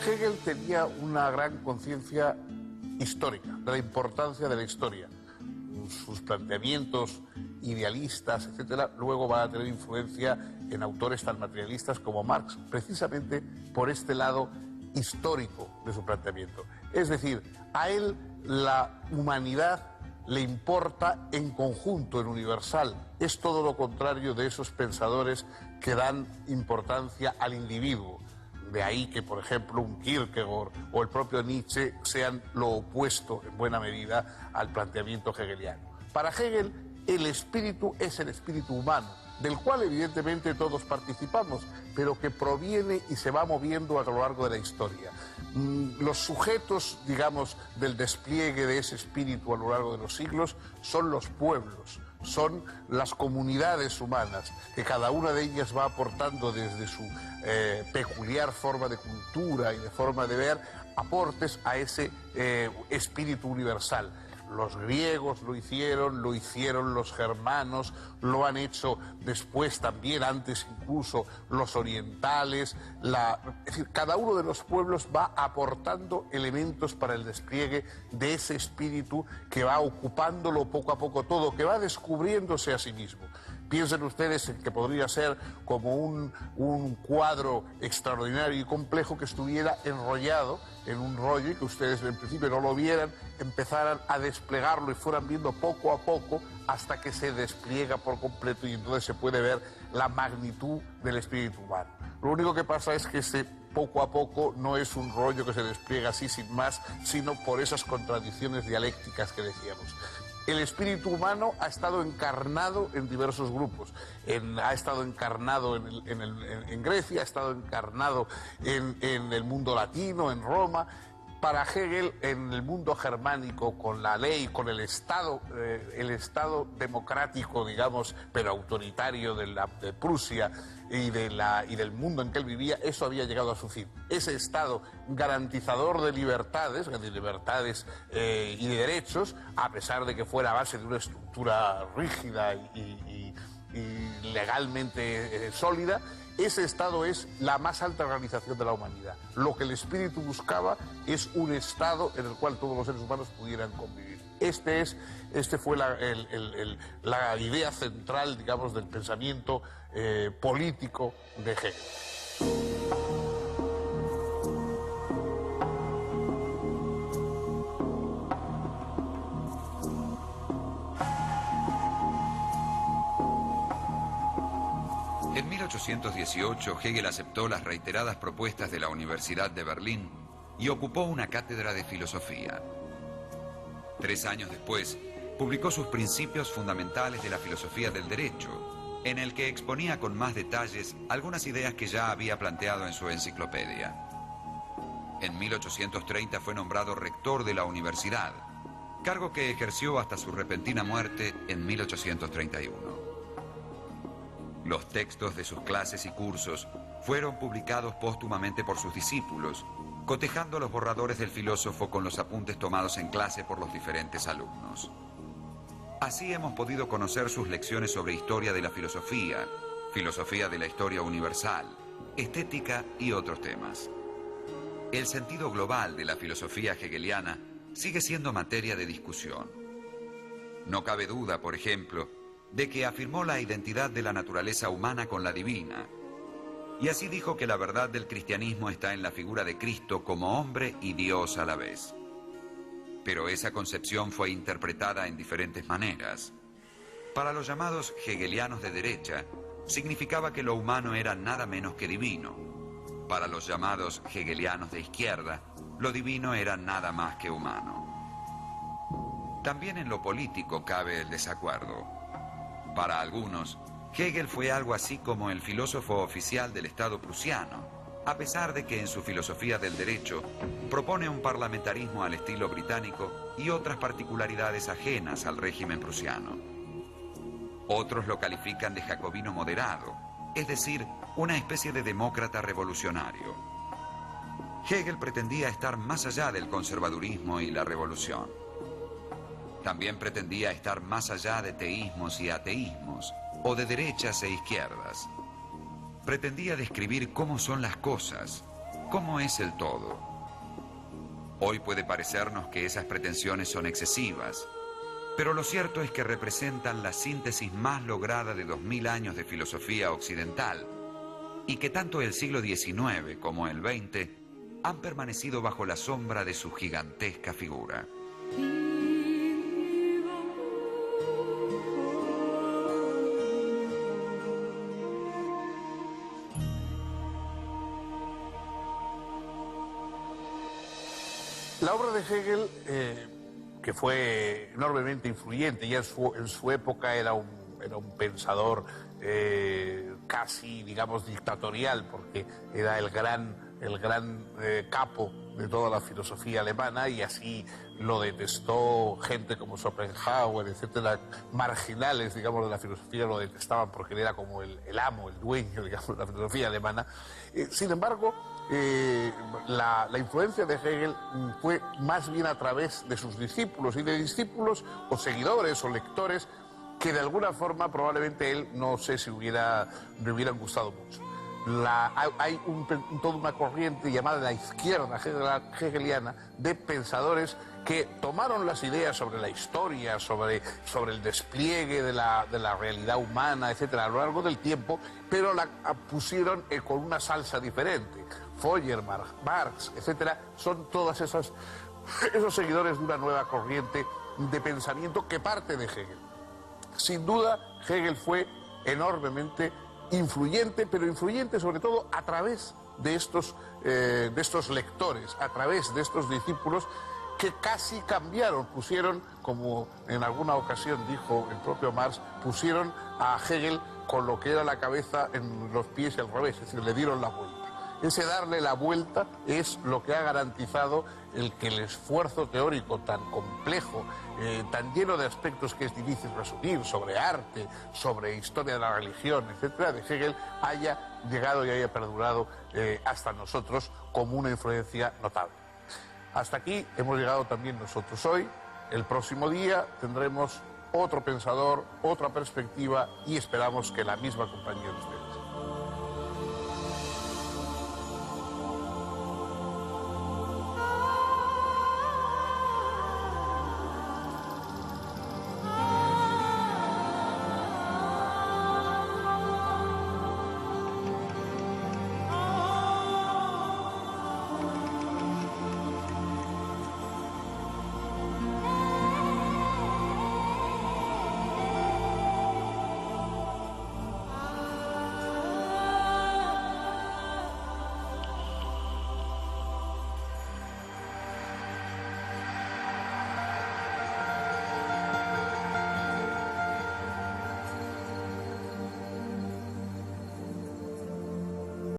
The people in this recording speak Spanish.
Hegel tenía una gran conciencia histórica, de la importancia de la historia. Sus planteamientos idealistas, etcétera, luego van a tener influencia en autores tan materialistas como Marx, precisamente por este lado histórico de su planteamiento. Es decir, a él la humanidad le importa en conjunto, en universal. Es todo lo contrario de esos pensadores que dan importancia al individuo. De ahí que, por ejemplo, un Kierkegaard o el propio Nietzsche sean lo opuesto, en buena medida, al planteamiento hegeliano. Para Hegel, el espíritu es el espíritu humano, del cual evidentemente todos participamos, pero que proviene y se va moviendo a lo largo de la historia. Los sujetos, digamos, del despliegue de ese espíritu a lo largo de los siglos son los pueblos, son las comunidades humanas, que cada una de ellas va aportando desde su peculiar forma de cultura y de forma de ver aportes a ese espíritu universal. Los griegos lo hicieron los germanos, lo han hecho después también, antes incluso los orientales. Es decir, cada uno de los pueblos va aportando elementos para el despliegue de ese espíritu que va ocupándolo poco a poco todo, que va descubriéndose a sí mismo. Piensen ustedes en que podría ser como un cuadro extraordinario y complejo que estuviera enrollado en un rollo y que ustedes en principio no lo vieran, empezaran a desplegarlo y fueran viendo poco a poco hasta que se despliega por completo y entonces se puede ver la magnitud del espíritu humano. Lo único que pasa es que ese poco a poco no es un rollo que se despliega así sin más, sino por esas contradicciones dialécticas que decíamos. El espíritu humano ha estado encarnado en diversos grupos. Ha estado encarnado en Grecia, ha estado encarnado en el mundo latino, en Roma. Para Hegel, en el mundo germánico, con la ley, con el Estado democrático, digamos, pero autoritario de Prusia y del mundo en que él vivía, eso había llegado a su fin. Ese Estado garantizador de libertades y de derechos, a pesar de que fuera a base de una estructura rígida y legalmente sólida, ese Estado es la más alta organización de la humanidad. Lo que el espíritu buscaba es un Estado en el cual todos los seres humanos pudieran convivir. Este fue la idea central, digamos, del pensamiento político de Hegel. En 1818, Hegel aceptó las reiteradas propuestas de la Universidad de Berlín y ocupó una cátedra de filosofía. 3 años después, publicó sus Principios Fundamentales de la Filosofía del Derecho, en el que exponía con más detalles algunas ideas que ya había planteado en su enciclopedia. En 1830 fue nombrado rector de la universidad, cargo que ejerció hasta su repentina muerte en 1831. Los textos de sus clases y cursos fueron publicados póstumamente por sus discípulos, cotejando los borradores del filósofo con los apuntes tomados en clase por los diferentes alumnos. Así hemos podido conocer sus lecciones sobre historia de la filosofía, filosofía de la historia universal, estética y otros temas. El sentido global de la filosofía hegeliana sigue siendo materia de discusión. No cabe duda, por ejemplo, de que afirmó la identidad de la naturaleza humana con la divina, y así dijo que la verdad del cristianismo está en la figura de Cristo como hombre y Dios a la vez. Pero esa concepción fue interpretada en diferentes maneras. Para los llamados hegelianos de derecha, significaba que lo humano era nada menos que divino. Para los llamados hegelianos de izquierda, lo divino era nada más que humano. También en lo político cabe el desacuerdo. Para algunos, Hegel fue algo así como el filósofo oficial del Estado prusiano, a pesar de que en su filosofía del derecho propone un parlamentarismo al estilo británico y otras particularidades ajenas al régimen prusiano. Otros lo califican de jacobino moderado, es decir, una especie de demócrata revolucionario. Hegel pretendía estar más allá del conservadurismo y la revolución. También pretendía estar más allá de teísmos y ateísmos, o de derechas e izquierdas. Pretendía describir cómo son las cosas, ¿cómo es el todo? Hoy puede parecernos que esas pretensiones son excesivas, pero lo cierto es que representan la síntesis más lograda de 2000 años de filosofía occidental, y que tanto el siglo XIX como el XX han permanecido bajo la sombra de su gigantesca figura. La obra de Hegel, que fue enormemente influyente, ya en su época era un pensador casi, digamos, dictatorial, porque era el gran capo de toda la filosofía alemana, y así lo detestó gente como Schopenhauer, etcétera, marginales, digamos, de la filosofía lo detestaban porque él era como el amo, el dueño, digamos, de la filosofía alemana. Sin embargo, la influencia de Hegel fue más bien a través de sus discípulos, y de discípulos o seguidores o lectores que de alguna forma probablemente él, no sé si le hubieran gustado mucho. Hay toda una corriente llamada la izquierda hegeliana de pensadores que tomaron las ideas sobre la historia, sobre el despliegue de la realidad humana, etcétera, a lo largo del tiempo, pero la pusieron con una salsa diferente. Feuerbach, Marx, etcétera, son todos esos seguidores de una nueva corriente de pensamiento que parte de Hegel. Sin duda, Hegel fue enormemente influyente, pero influyente sobre todo a través de estos lectores, a través de estos discípulos que casi cambiaron, pusieron, como en alguna ocasión dijo el propio Marx, pusieron a Hegel con lo que era la cabeza en los pies y al revés, es decir, le dieron la vuelta. Ese darle la vuelta es lo que ha garantizado el que el esfuerzo teórico tan complejo, tan lleno de aspectos que es difícil resumir, sobre arte, sobre historia de la religión, etcétera, de Hegel, haya llegado y haya perdurado hasta nosotros como una influencia notable. Hasta aquí hemos llegado también nosotros hoy. El próximo día tendremos otro pensador, otra perspectiva, y esperamos que la misma compañía de ustedes.